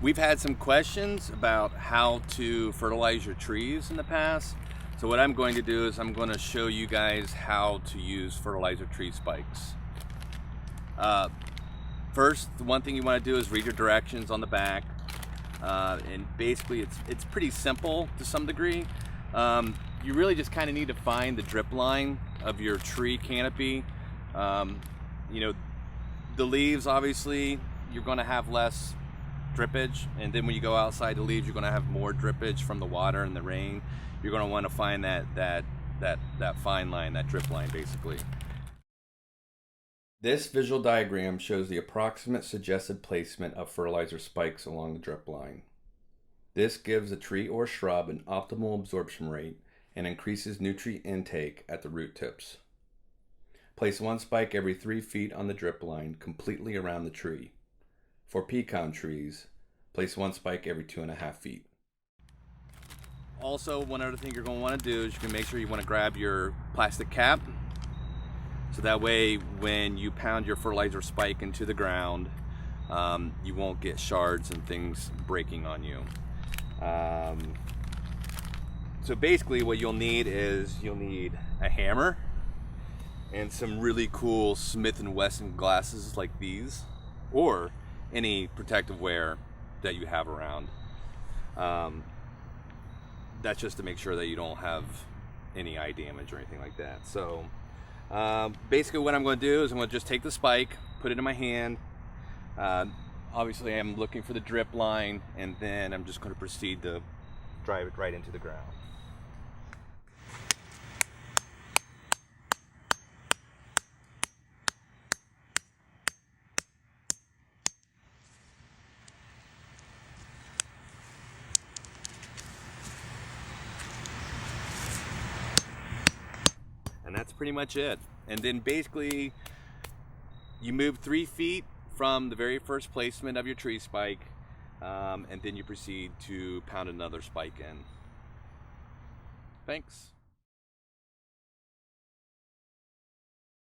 We've had some questions about how to fertilize your trees in the past. So what I'm going to do is I'm going to show you guys how to use fertilizer tree spikes. First, the one thing you want to do is read your directions on the back. And basically it's pretty simple to some degree. You really just kind of need to find the drip line of your tree canopy. You know, the leaves, obviously, you're going to have less drippage, and then when you go outside the leaves, you're going to have more drippage from the water and the rain. You're going to want to find that fine line, that drip line, basically. This visual diagram shows the approximate suggested placement of fertilizer spikes along the drip line. This gives a tree or shrub an optimal absorption rate and increases nutrient intake at the root tips. Place one spike every 3 feet on the drip line completely around the tree. For pecan trees, place one spike every 2.5 feet. Also, one other thing you're going to want to do is you can make sure you want to grab your plastic cap. So that way, when you pound your fertilizer spike into the ground, you won't get shards and things breaking on you. So basically what you'll need is a hammer and some really cool Smith & Wesson glasses like these, or any protective wear that you have around. That's just to make sure that you don't have any eye damage or anything like that. So basically what I'm going to do is I'm going to just take the spike, put it in my hand. Obviously I'm looking for the drip line, and then I'm just going to proceed to drive it right into the ground. And that's pretty much it. And then basically you move 3 feet from the very first placement of your tree spike, and then you proceed to pound another spike in. Thanks.